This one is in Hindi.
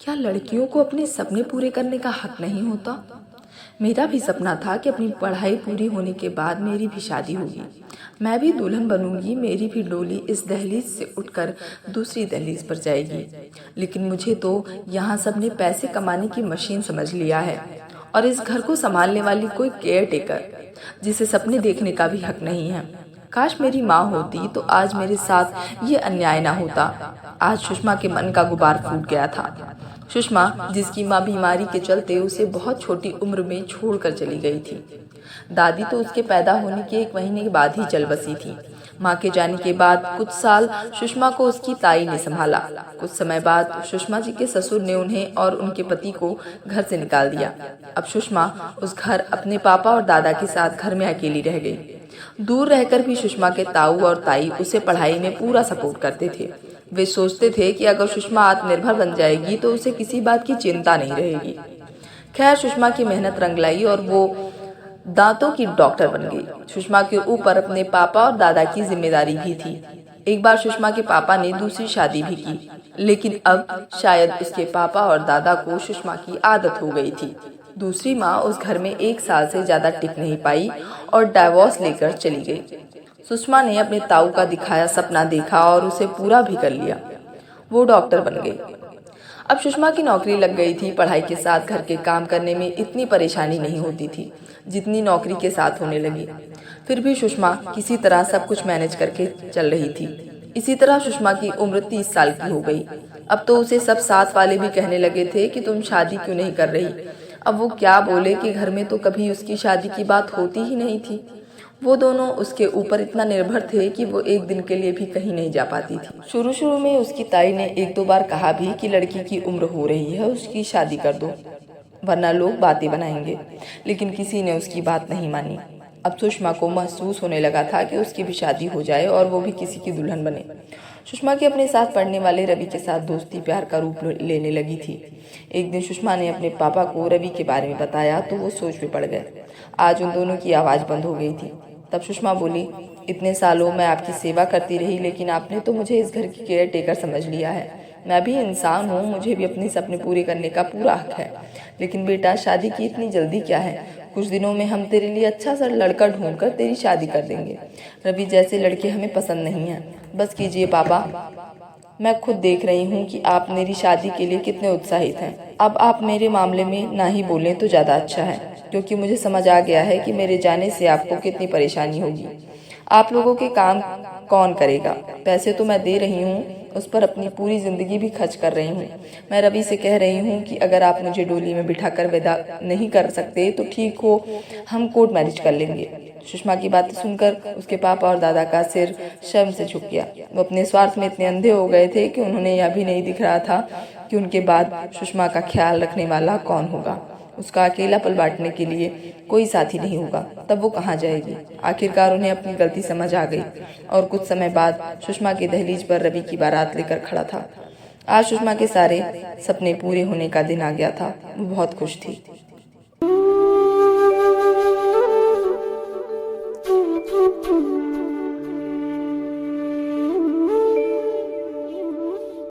क्या लड़कियों को अपने सपने पूरे करने का हक नहीं होता? मेरा भी सपना था कि अपनी पढ़ाई पूरी होने के बाद मेरी भी शादी होगी। मैं भी दुल्हन बनूंगी, मेरी भी डोली इस दहलीज से उठकर दूसरी दहलीज पर जाएगी। लेकिन मुझे तो यहाँ सबने पैसे कमाने की मशीन समझ लिया है और इस घर को संभालने वाली कोई केयर टेकर जिसे सपने देखने का भी हक नहीं है। काश मेरी माँ होती तो आज मेरे साथ ये अन्याय ना होता। आज सुषमा के मन का गुबार फूट गया था। सुषमा, जिसकी माँ बीमारी के चलते उसे बहुत छोटी उम्र में छोड़कर चली गई थी। दादी तो उसके पैदा होने के 1 महीने के बाद ही चल बसी थी। माँ के जाने के बाद कुछ साल सुषमा को उसकी ताई ने संभाला। कुछ समय बाद सुषमा जी के ससुर ने उन्हें और उनके पति को घर से निकाल दिया। अब सुषमा उस घर अपने पापा और दादा के साथ घर में अकेली रह गई। दूर रहकर भी सुषमा के ताऊ और ताई उसे पढ़ाई में पूरा सपोर्ट करते थे। वे सोचते थे कि अगर सुषमा आत्मनिर्भर बन जाएगी तो उसे किसी बात की चिंता नहीं रहेगी। खैर, सुषमा की मेहनत रंग लाई और वो दांतों की डॉक्टर बन गई। सुषमा के ऊपर अपने पापा और दादा की जिम्मेदारी भी थी। एक बार सुषमा के पापा ने दूसरी शादी भी की, लेकिन अब शायद उसके पापा और दादा को सुषमा की आदत हो गई थी। दूसरी माँ उस घर में 1 साल से ज्यादा टिक नहीं पाई और डाइवोर्स लेकर चली गई। सुषमा ने अपने ताऊ का दिखाया सपना देखा और उसे पूरा भी कर लिया। वो डॉक्टर बन गई। अब सुषमा की नौकरी लग गई थी। पढ़ाई के साथ घर के काम करने में इतनी परेशानी नहीं होती थी जितनी नौकरी के साथ होने लगी। फिर भी सुषमा किसी तरह सब कुछ मैनेज करके चल रही थी। इसी तरह सुषमा की उम्र 30 साल की हो गई। अब तो उसे सब साथ वाले भी कहने लगे थे कि तुम शादी क्यों नहीं कर रही। अब वो क्या बोले कि घर में तो कभी उसकी शादी की बात होती ही नहीं थी। वो दोनों उसके ऊपर इतना निर्भर थे कि वो एक दिन के लिए भी कहीं नहीं जा पाती थी। शुरू शुरू में उसकी ताई ने 1-2 बार कहा भी कि लड़की की उम्र हो रही है, उसकी शादी कर दो, वरना लोग बातें बनाएंगे, लेकिन किसी ने उसकी बात नहीं मानी। अब सुषमा को महसूस होने लगा था कि उसकी भी शादी हो जाए और वो भी किसी की दुल्हन बने। सुषमा के अपने साथ पढ़ने वाले रवि के साथ दोस्ती प्यार का रूप लेने लगी थी। एक दिन सुषमा ने अपने पापा को रवि के बारे में बताया तो वो सोच में पड़ गए। आज उन दोनों की आवाज़ बंद हो गई थी। तब सुषमा बोली, इतने सालों मैं आपकी सेवा करती रही, लेकिन आपने तो मुझे इस घर की केयर टेकर समझ लिया है। मैं भी इंसान हूँ, मुझे भी अपने सपने पूरे करने का पूरा हक है। लेकिन बेटा, शादी की इतनी जल्दी क्या है? कुछ दिनों में हम तेरे लिए अच्छा सा लड़का ढूंढकर तेरी शादी कर देंगे। रवि जैसे लड़के हमें पसंद नहीं हैं। बस कीजिए पापा, मैं खुद देख रही हूँ कि आप मेरी शादी के लिए कितने उत्साहित हैं। अब आप मेरे मामले में ना ही बोलें तो ज़्यादा अच्छा है, क्योंकि मुझे समझ आ गया है कि मेरे जाने से आपको कितनी परेशानी होगी। आप लोगों के काम कौन करेगा? पैसे तो मैं दे रही हूँ, उस पर अपनी पूरी ज़िंदगी भी खर्च कर रही हूँ। मैं रवि से कह रही हूँ कि अगर आप मुझे डोली में बिठाकर विदा नहीं कर सकते तो ठीक हो, हम कोर्ट मैरिज कर लेंगे। सुषमा की बातें सुनकर उसके पापा और दादा का सिर शर्म से झुक गया। वो अपने स्वार्थ में इतने अंधे हो गए थे कि उन्होंने यह भी नहीं दिख रहा था कि उनके बाद सुषमा का ख्याल रखने वाला कौन होगा। उसका अकेला पल बांटने के लिए कोई साथी नहीं होगा, तब वो कहाँ जाएगी? आखिरकार उन्हें अपनी गलती समझ आ गई और कुछ समय बाद सुषमा की दहलीज पर रवि की बारात लेकर खड़ा था। आज सुषमा के सारे सपने पूरे होने का दिन आ गया था। वो बहुत खुश थी।